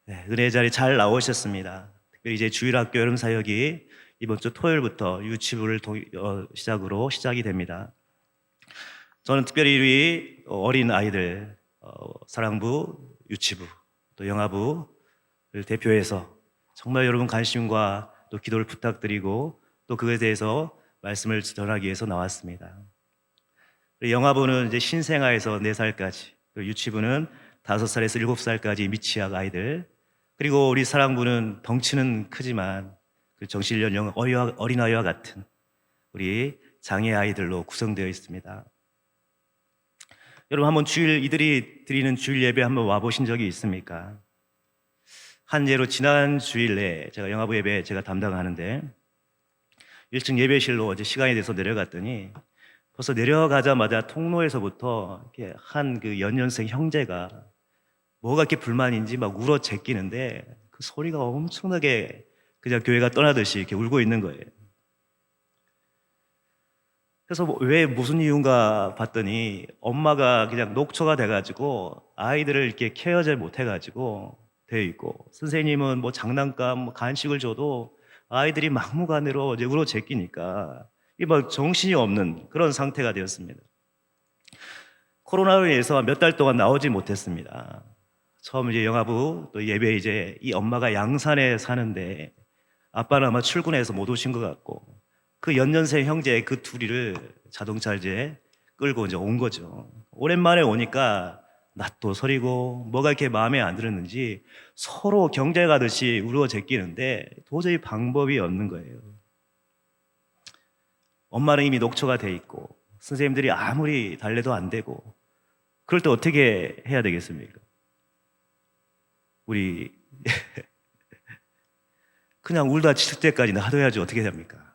네, 은혜의 자리 잘 나오셨습니다. 특별히 이제 주일학교 여름 사역이 이번 주 토요일부터 유치부를 시작으로 시작이 됩니다. 저는 특별히 우리 어린 아이들 사랑부, 유치부, 또 영아부를 대표해서 정말 여러분 관심과 또 기도를 부탁드리고 또 그것에 대해서 말씀을 전하기 위해서 나왔습니다. 영아부는 이제 신생아에서 4살까지, 유치부는 5살에서 7살까지 미취학 아이들, 그리고 우리 사랑부는 덩치는 크지만 그 정신 연령 어린아이와 같은 우리 장애 아이들로 구성되어 있습니다. 여러분 한번 이들이 드리는 주일 예배 한번 와보신 적이 있습니까? 한 예로 지난 주일에 제가 영아부 예배 제가 담당하는데 1층 예배실로 어제 시간이 돼서 내려갔더니 벌써 내려가자마자 통로에서부터 이렇게 한 그 연년생 형제가 뭐가 이렇게 불만인지 막 울어 제끼는데 그 소리가 엄청나게 그냥 교회가 떠나듯이 이렇게 울고 있는 거예요. 그래서 왜 무슨 이유인가 봤더니 엄마가 그냥 녹초가 돼가지고 아이들을 이렇게 케어 잘 못해가지고 되어 있고 선생님은 뭐 장난감, 뭐 간식을 줘도 아이들이 막무가내로 이제 울어 제끼니까 이 막 정신이 없는 그런 상태가 되었습니다. 코로나로 인해서 몇 달 동안 나오지 못했습니다. 처음 이제 영아부 또 예배 이제 이 엄마가 양산에 사는데 아빠는 아마 출근해서 못 오신 것 같고 그 연년생 형제 그 둘이를 자동차 이제 끌고 이제 온 거죠. 오랜만에 오니까 낯도 서리고 뭐가 이렇게 마음에 안 들었는지 서로 경쟁하듯이 울어 제끼는데 도저히 방법이 없는 거예요. 엄마는 이미 녹초가 돼 있고 선생님들이 아무리 달래도 안 되고 그럴 때 어떻게 해야 되겠습니까? 우리 그냥 울다 칠 때까지 놔둬야지 어떻게 됩니까?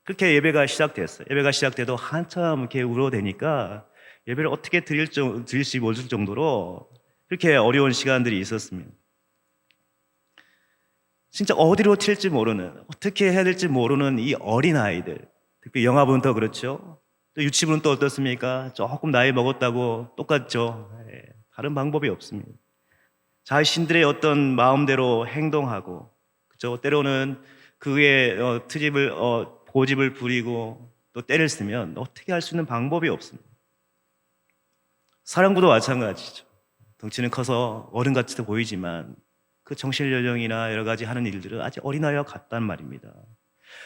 그렇게 예배가 시작됐어요. 예배가 시작돼도 한참 이렇게 울어대니까 예배를 어떻게 드릴지 모를 정도로 그렇게 어려운 시간들이 있었습니다. 진짜 어디로 튈지 모르는, 어떻게 해야 될지 모르는 이 어린 아이들, 특히 영아부는 더 그렇죠. 또 유치부는 또 어떻습니까? 조금 나이 먹었다고 똑같죠. 다른 방법이 없습니다. 자신들의 어떤 마음대로 행동하고, 그죠? 때로는 그의 고집을 부리고 또 때를 쓰면 어떻게 할 수 있는 방법이 없습니다. 사랑부도 마찬가지죠. 덩치는 커서 어른같이 보이지만 그 정신연령이나 여러 가지 하는 일들은 아직 어린아이와 같단 말입니다.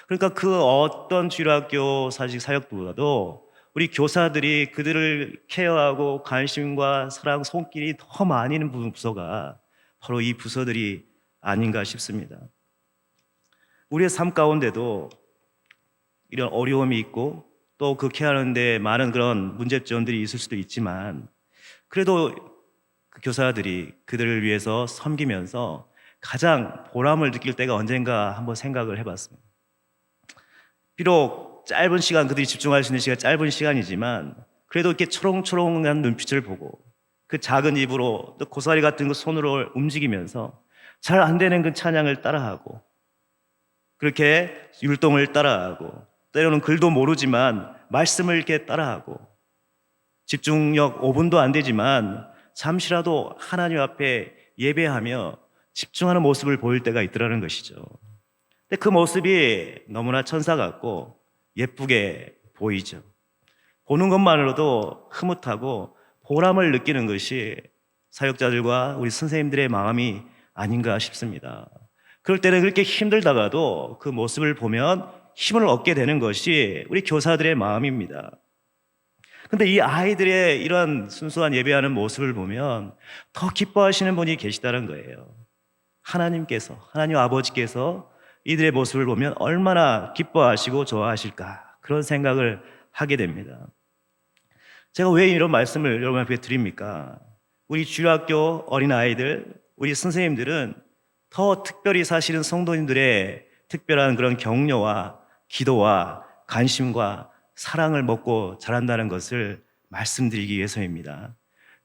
그러니까 그 어떤 주일학교 사역보다도 우리 교사들이 그들을 케어하고 관심과 사랑, 손길이 더 많이 있는 부서가 바로 이 부서들이 아닌가 싶습니다. 우리의 삶 가운데도 이런 어려움이 있고 또 그 케어하는데 많은 그런 문제점들이 있을 수도 있지만 그래도 그 교사들이 그들을 위해서 섬기면서 가장 보람을 느낄 때가 언젠가 한번 생각을 해봤습니다. 비록 짧은 시간 그들이 집중할 수 있는 시간 짧은 시간이지만 그래도 이렇게 초롱초롱한 눈빛을 보고 그 작은 입으로 또 고사리 같은 그 손으로 움직이면서 잘 안 되는 그 찬양을 따라하고 그렇게 율동을 따라하고 때로는 글도 모르지만 말씀을 이렇게 따라하고 집중력 5분도 안 되지만 잠시라도 하나님 앞에 예배하며 집중하는 모습을 보일 때가 있더라는 것이죠. 근데 그 모습이 너무나 천사 같고 예쁘게 보이죠. 보는 것만으로도 흐뭇하고 보람을 느끼는 것이 사역자들과 우리 선생님들의 마음이 아닌가 싶습니다. 그럴 때는 그렇게 힘들다가도 그 모습을 보면 힘을 얻게 되는 것이 우리 교사들의 마음입니다. 근데 이 아이들의 이런 순수한 예배하는 모습을 보면 더 기뻐하시는 분이 계시다는 거예요. 하나님 아버지께서 이들의 모습을 보면 얼마나 기뻐하시고 좋아하실까 그런 생각을 하게 됩니다. 제가 왜 이런 말씀을 여러분 앞에 드립니까? 우리 주일학교 어린아이들, 우리 선생님들은 더 특별히 사실은 성도님들의 특별한 그런 격려와 기도와 관심과 사랑을 먹고 자란다는 것을 말씀드리기 위해서입니다.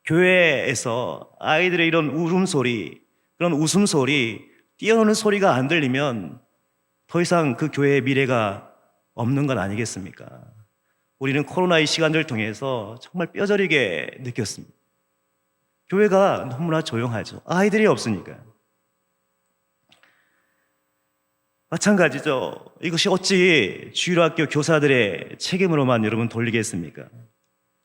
교회에서 아이들의 이런 울음소리, 그런 웃음소리, 뛰어노는 소리가 안 들리면 더 이상 그 교회의 미래가 없는 것 아니겠습니까? 우리는 코로나의 시간을 통해서 정말 뼈저리게 느꼈습니다. 교회가 너무나 조용하죠. 아이들이 없으니까. 마찬가지죠. 이것이 어찌 주일학교 교사들의 책임으로만 여러분 돌리겠습니까?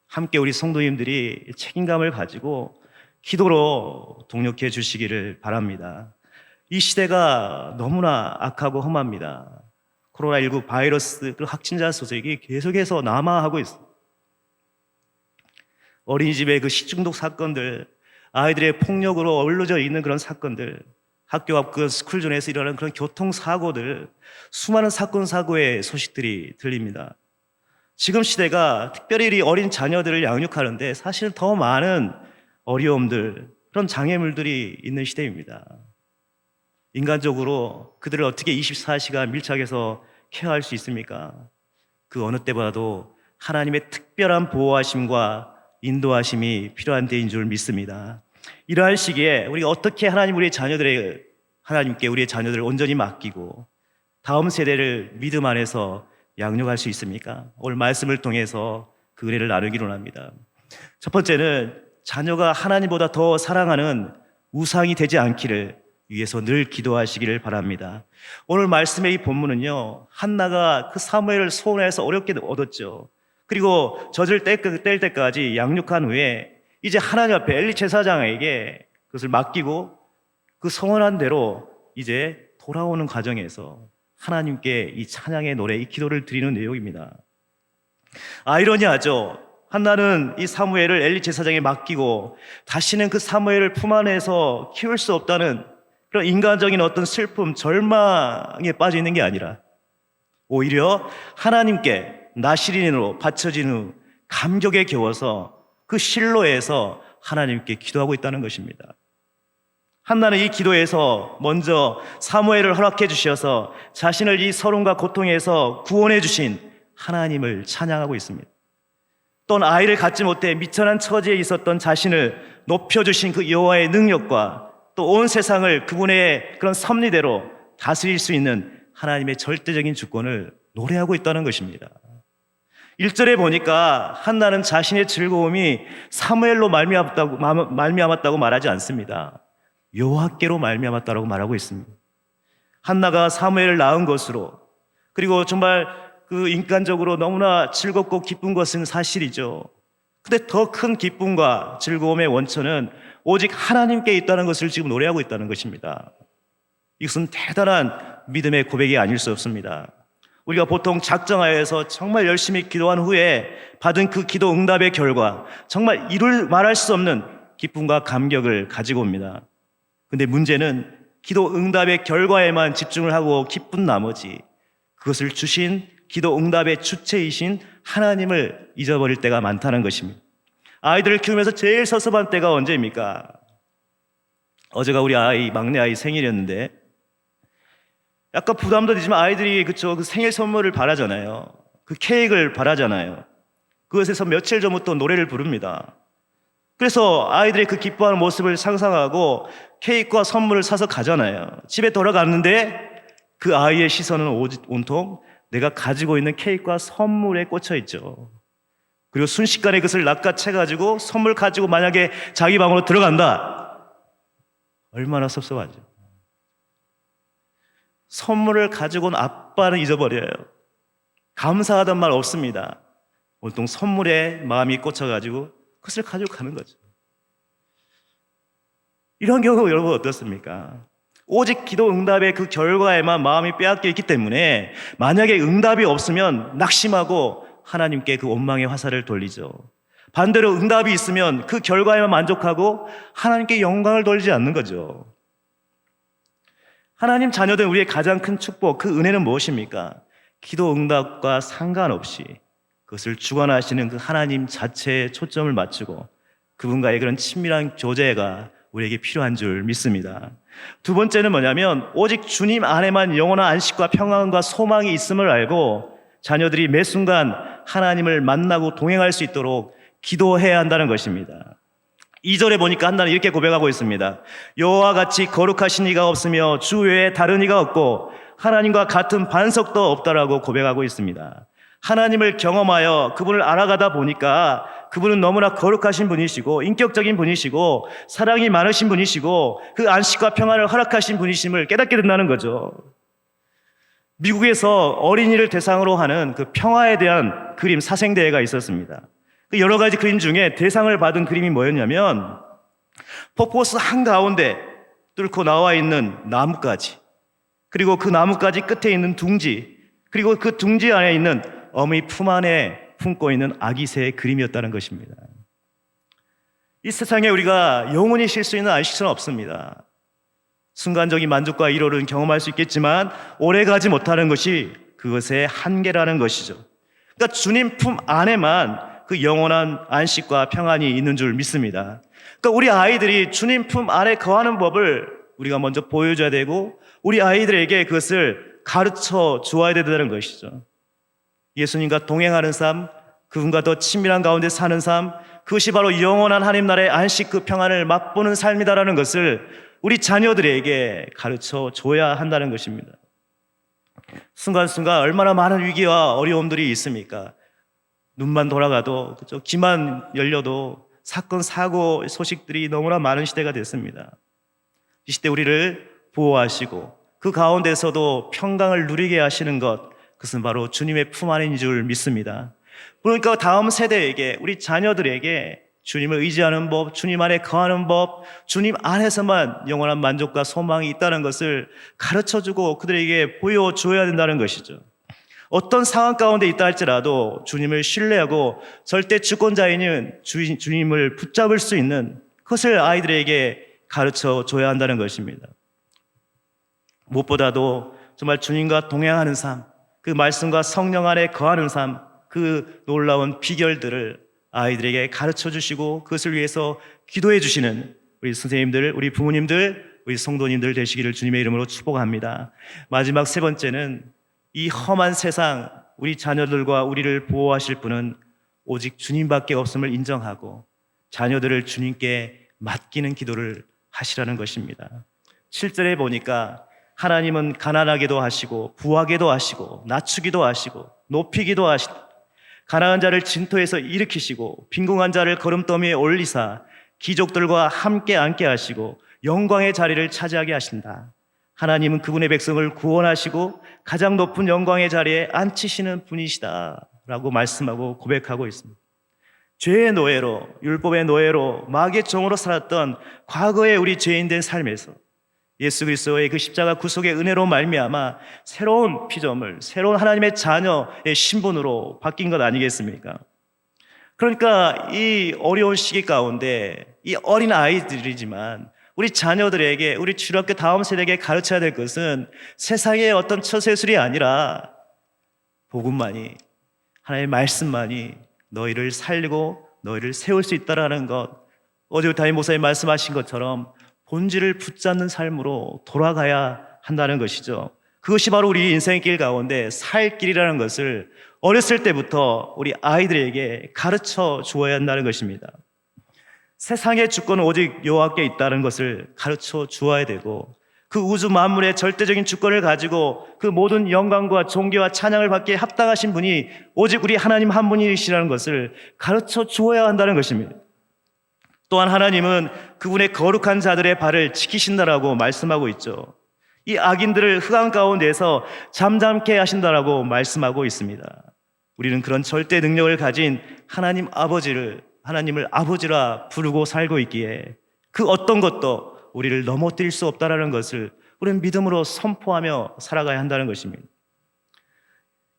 함께 우리 성도님들이 책임감을 가지고 기도로 동력해 주시기를 바랍니다. 이 시대가 너무나 악하고 험합니다. 코로나19 바이러스 그 확진자 소식이 계속해서 남하하고 있습니다. 어린이집의 그 식중독 사건들, 아이들의 폭력으로 얼려져 있는 그런 사건들, 학교 앞 그 스쿨존에서 일어나는 그런 교통사고들, 수많은 사건, 사고의 소식들이 들립니다. 지금 시대가 특별히 이 어린 자녀들을 양육하는데 사실 더 많은 어려움들, 그런 장애물들이 있는 시대입니다. 인간적으로 그들을 어떻게 24시간 밀착해서 케어할 수 있습니까? 그 어느 때보다도 하나님의 특별한 보호하심과 인도하심이 필요한 때인 줄 믿습니다. 이러한 시기에 우리가 어떻게 하나님께 우리의 자녀들을 온전히 맡기고 다음 세대를 믿음 안에서 양육할 수 있습니까? 오늘 말씀을 통해서 그 은혜를 나누기로 합니다. 첫 번째는 자녀가 하나님보다 더 사랑하는 우상이 되지 않기를 위해서 늘 기도하시기를 바랍니다. 오늘 말씀의 이 본문은요, 한나가 그 사무엘을 소원해서 어렵게 얻었죠. 그리고 젖을 뗄 때까지 양육한 후에 이제 하나님 앞에 엘리 제사장에게 그것을 맡기고 그 성원한 대로 이제 돌아오는 과정에서 하나님께 이 찬양의 노래, 이 기도를 드리는 내용입니다. 아이러니하죠. 한나는 이 사무엘을 엘리 제사장에 맡기고 다시는 그 사무엘을 품 안에서 키울 수 없다는 그런 인간적인 어떤 슬픔, 절망에 빠져 있는 게 아니라 오히려 하나님께 나시린으로 바쳐진 후 감격에 겨워서 그 실로에서 하나님께 기도하고 있다는 것입니다. 한나는 이 기도에서 먼저 사무엘을 허락해 주셔서 자신을 이 서름과 고통에서 구원해 주신 하나님을 찬양하고 있습니다. 또 아이를 갖지 못해 미천한 처지에 있었던 자신을 높여주신 그 여호와의 능력과 또 온 세상을 그분의 그런 섭리대로 다스릴 수 있는 하나님의 절대적인 주권을 노래하고 있다는 것입니다. 1절에 보니까 한나는 자신의 즐거움이 사무엘로 말미암았다고 말하지 않습니다. 여호와께로 말미암았다고 말하고 있습니다. 한나가 사무엘을 낳은 것으로, 그리고 정말 그 인간적으로 너무나 즐겁고 기쁜 것은 사실이죠. 근데 더 큰 기쁨과 즐거움의 원천은 오직 하나님께 있다는 것을 지금 노래하고 있다는 것입니다. 이것은 대단한 믿음의 고백이 아닐 수 없습니다. 우리가 보통 작정하여서 정말 열심히 기도한 후에 받은 그 기도 응답의 결과, 정말 말할 수 없는 기쁨과 감격을 가지고 옵니다. 근데 문제는 기도 응답의 결과에만 집중을 하고 기쁜 나머지 그것을 주신 기도 응답의 주체이신 하나님을 잊어버릴 때가 많다는 것입니다. 아이들을 키우면서 제일 섭섭한 때가 언제입니까? 어제가 우리 막내 아이 생일이었는데 약간 부담도 되지만 아이들이 그 생일 선물을 바라잖아요. 그 케이크를 바라잖아요. 그것에서 며칠 전부터 노래를 부릅니다. 그래서 아이들의 그 기뻐하는 모습을 상상하고 케이크와 선물을 사서 가잖아요. 집에 돌아갔는데 그 아이의 시선은 온통 내가 가지고 있는 케이크와 선물에 꽂혀 있죠. 그리고 순식간에 그것을 낚아채가지고 선물 가지고 만약에 자기 방으로 들어간다. 얼마나 섭섭하죠. 선물을 가지고 온 아빠는 잊어버려요. 감사하단 말 없습니다. 온통 선물에 마음이 꽂혀가지고 그것을 가지고 가는 거죠. 이런 경우 여러분 어떻습니까? 오직 기도 응답의 그 결과에만 마음이 빼앗겨 있기 때문에 만약에 응답이 없으면 낙심하고 하나님께 그 원망의 화살을 돌리죠. 반대로 응답이 있으면 그 결과에만 만족하고 하나님께 영광을 돌리지 않는 거죠. 하나님 자녀된 우리의 가장 큰 축복, 그 은혜는 무엇입니까? 기도 응답과 상관없이 그것을 주관하시는 그 하나님 자체에 초점을 맞추고 그분과의 그런 친밀한 교제가 우리에게 필요한 줄 믿습니다. 두 번째는 뭐냐면 오직 주님 안에만 영원한 안식과 평안과 소망이 있음을 알고 자녀들이 매 순간 하나님을 만나고 동행할 수 있도록 기도해야 한다는 것입니다. 2절에 보니까 한나는 이렇게 고백하고 있습니다. 여호와 같이 거룩하신 이가 없으며 주 외에 다른 이가 없고 하나님과 같은 반석도 없다라고 고백하고 있습니다. 하나님을 경험하여 그분을 알아가다 보니까 그분은 너무나 거룩하신 분이시고 인격적인 분이시고 사랑이 많으신 분이시고 그 안식과 평안을 허락하신 분이심을 깨닫게 된다는 거죠. 미국에서 어린이를 대상으로 하는 그 평화에 대한 그림 사생대회가 있었습니다. 그 여러 가지 그림 중에 대상을 받은 그림이 뭐였냐면 폭포수 한가운데 뚫고 나와 있는 나뭇가지, 그리고 그 나뭇가지 끝에 있는 둥지, 그리고 그 둥지 안에 있는 어머니 품 안에 품고 있는 아기 새의 그림이었다는 것입니다. 이 세상에 우리가 영원히 쉴 수 있는 안식처는 없습니다. 순간적인 만족과 위로를 경험할 수 있겠지만 오래 가지 못하는 것이 그것의 한계라는 것이죠. 그러니까 주님 품 안에만 그 영원한 안식과 평안이 있는 줄 믿습니다. 그러니까 우리 아이들이 주님 품 안에 거하는 법을 우리가 먼저 보여줘야 되고 우리 아이들에게 그것을 가르쳐 주어야 된다는 것이죠. 예수님과 동행하는 삶, 그분과 더 친밀한 가운데 사는 삶, 그것이 바로 영원한 하나님 나라의 안식 그 평안을 맛보는 삶이다라는 것을 우리 자녀들에게 가르쳐 줘야 한다는 것입니다. 순간순간 얼마나 많은 위기와 어려움들이 있습니까? 눈만 돌아가도, 그렇죠? 귀만 열려도 사건, 사고 소식들이 너무나 많은 시대가 됐습니다. 이 시대 우리를 보호하시고 그 가운데서도 평강을 누리게 하시는 것, 그것은 바로 주님의 품 안인 줄 믿습니다. 그러니까 다음 세대에게, 우리 자녀들에게 주님을 의지하는 법, 주님 안에 거하는 법, 주님 안에서만 영원한 만족과 소망이 있다는 것을 가르쳐주고 그들에게 보여줘야 된다는 것이죠. 어떤 상황 가운데 있다 할지라도 주님을 신뢰하고 절대 주권자인 주님을 붙잡을 수 있는 그것을 아이들에게 가르쳐줘야 한다는 것입니다. 무엇보다도 정말 주님과 동행하는 삶, 그 말씀과 성령 안에 거하는 삶, 그 놀라운 비결들을 아이들에게 가르쳐 주시고 그것을 위해서 기도해 주시는 우리 선생님들, 우리 부모님들, 우리 성도님들 되시기를 주님의 이름으로 축복합니다. 마지막 세 번째는 이 험한 세상, 우리 자녀들과 우리를 보호하실 분은 오직 주님밖에 없음을 인정하고 자녀들을 주님께 맡기는 기도를 하시라는 것입니다. 7절에 보니까 하나님은 가난하게도 하시고 부하게도 하시고 낮추기도 하시고 높이기도 하시고 가난한 자를 진토에서 일으키시고 빈궁한 자를 거름더미에 올리사 귀족들과 함께 앉게 하시고 영광의 자리를 차지하게 하신다. 하나님은 그분의 백성을 구원하시고 가장 높은 영광의 자리에 앉히시는 분이시다 라고 말씀하고 고백하고 있습니다. 죄의 노예로, 율법의 노예로, 마귀의 종으로 살았던 과거의 우리 죄인된 삶에서 예수 그리스도의 그 십자가 구속의 은혜로 말미암아 새로운 피조물, 새로운 하나님의 자녀의 신분으로 바뀐 것 아니겠습니까? 그러니까 이 어려운 시기 가운데 이 어린 아이들이지만 우리 자녀들에게, 우리 주일학교 다음 세대에게 가르쳐야 될 것은 세상의 어떤 처세술이 아니라 복음만이, 하나님의 말씀만이 너희를 살리고 너희를 세울 수 있다라는 것, 어제 담임 목사님 말씀하신 것처럼 본질을 붙잡는 삶으로 돌아가야 한다는 것이죠. 그것이 바로 우리 인생의 길 가운데 살 길이라는 것을 어렸을 때부터 우리 아이들에게 가르쳐 주어야 한다는 것입니다. 세상의 주권은 오직 여호와께 있다는 것을 가르쳐 주어야 되고 그 우주 만물의 절대적인 주권을 가지고 그 모든 영광과 존귀와 찬양을 받기에 합당하신 분이 오직 우리 하나님 한 분이시라는 것을 가르쳐 주어야 한다는 것입니다. 또한 하나님은 그분의 거룩한 자들의 발을 지키신다라고 말씀하고 있죠. 이 악인들을 흑암 가운데에서 잠잠케 하신다라고 말씀하고 있습니다. 우리는 그런 절대 능력을 가진 하나님을 아버지라 부르고 살고 있기에 그 어떤 것도 우리를 넘어뜨릴 수 없다라는 것을 우리는 믿음으로 선포하며 살아가야 한다는 것입니다.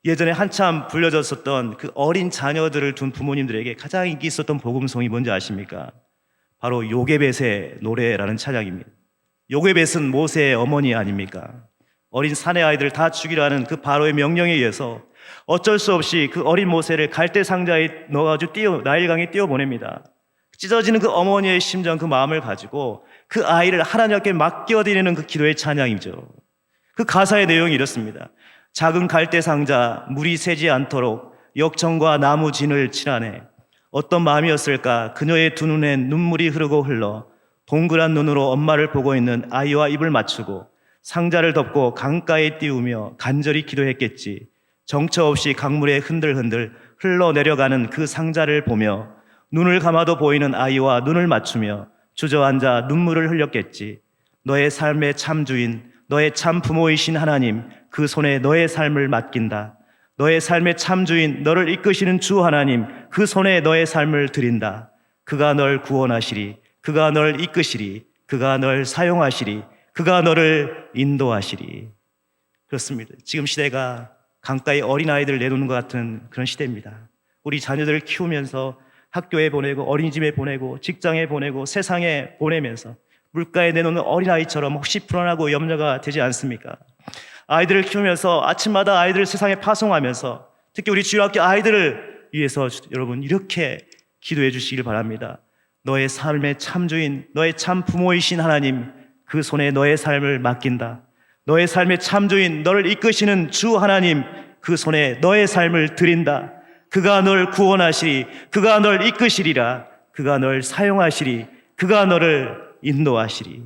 예전에 한참 불려졌었던 그 어린 자녀들을 둔 부모님들에게 가장 인기 있었던 복음송이 뭔지 아십니까? 바로 요게벳의 노래라는 찬양입니다. 요게벳은 모세의 어머니 아닙니까? 어린 사내 아이들을 다 죽이려 하는 그 바로의 명령에 의해서 어쩔 수 없이 그 어린 모세를 갈대 상자에 넣어가지고 나일강에 띄워보냅니다. 찢어지는 그 어머니의 심정, 그 마음을 가지고 그 아이를 하나님께 맡겨드리는 그 기도의 찬양이죠. 그 가사의 내용이 이렇습니다. 작은 갈대 상자, 물이 새지 않도록 역청과 나무 진을 칠하네. 어떤 마음이었을까? 그녀의 두 눈엔 눈물이 흐르고 흘러 동그란 눈으로 엄마를 보고 있는 아이와 입을 맞추고 상자를 덮고 강가에 띄우며 간절히 기도했겠지. 정처 없이 강물에 흔들흔들 흘러내려가는 그 상자를 보며 눈을 감아도 보이는 아이와 눈을 맞추며 주저앉아 눈물을 흘렸겠지. 너의 삶의 참 주인, 너의 참 부모이신 하나님, 그 손에 너의 삶을 맡긴다. 너의 삶의 참 주인, 너를 이끄시는 주 하나님, 그 손에 너의 삶을 드린다. 그가 널 구원하시리, 그가 널 이끄시리, 그가 널 사용하시리, 그가 너를 인도하시리. 그렇습니다. 지금 시대가 강가에 어린아이들 내놓는 것 같은 그런 시대입니다. 우리 자녀들을 키우면서 학교에 보내고 어린이집에 보내고 직장에 보내고 세상에 보내면서 물가에 내놓는 어린아이처럼 혹시 불안하고 염려가 되지 않습니까? 아이들을 키우면서 아침마다 아이들을 세상에 파송하면서 특히 우리 주일학교 아이들을 위해서 여러분 이렇게 기도해 주시길 바랍니다. 너의 삶의 참주인, 너의 참 부모이신 하나님, 그 손에 너의 삶을 맡긴다. 너의 삶의 참주인, 너를 이끄시는 주 하나님, 그 손에 너의 삶을 드린다. 그가 널 구원하시리, 그가 널 이끄시리라, 그가 널 사용하시리, 그가 너를 인도하시리.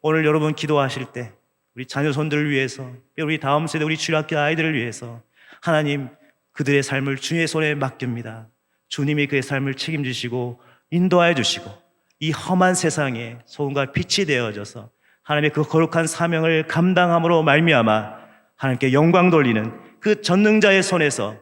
오늘 여러분 기도하실 때 우리 자녀손들을 위해서, 우리 다음 세대 우리 주일학교 아이들을 위해서 하나님 그들의 삶을 주의 손에 맡깁니다. 주님이 그의 삶을 책임지시고 인도하여 주시고 이 험한 세상에 소금과 빛이 되어져서 하나님의 그 거룩한 사명을 감당함으로 말미암아 하나님께 영광 돌리는 그 전능자의 손에서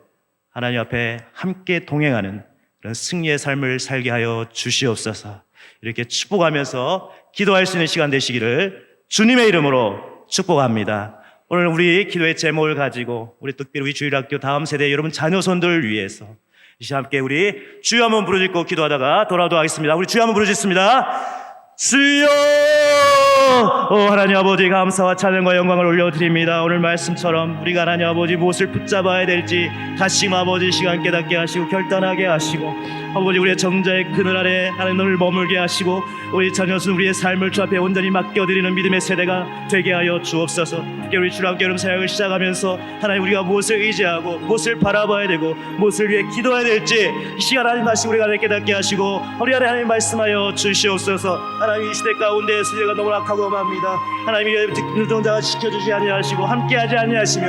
하나님 앞에 함께 동행하는 그런 승리의 삶을 살게 하여 주시옵소서. 이렇게 축복하면서 기도할 수 있는 시간 되시기를 주님의 이름으로 축복합니다. 오늘 우리 기도의 제목을 가지고 우리 특별히 우리 주일학교 다음 세대 여러분 자녀손들을 위해서 이 시간 함께 우리 주여 한번 부르짖고 기도하다가 돌아오도록 하겠습니다. 우리 주여 한번 부르짖습니다. 주여! 하나님 아버지 감사와 찬양과 영광을 올려드립니다. 오늘 말씀처럼 우리가 하나님 아버지 무엇을 붙잡아야 될지 다시 아버지 시간 깨닫게 하시고 결단하게 하시고 아버지 우리의 정자의 그늘 아래 하나님을 머물게 하시고 우리 자녀들 우리의 삶을 주 앞에 온전히 맡겨드리는 믿음의 세대가 되게 하여 주옵소서. 특히 우리 주일학교 여름 사역을 시작하면서 하나님 우리가 무엇을 의지하고 무엇을 바라봐야 되고 무엇을 위해 기도해야 될지 이 시간 하나님 다시 우리가 깨닫게 하시고 우리 안에 하나님 말씀하여 주시옵소서. 하나님 이 시대 가운데 세대가 너무 악하고 험합니다. 하나님이 노동자가 지켜주지 아니하시고 함께하지 아니하시며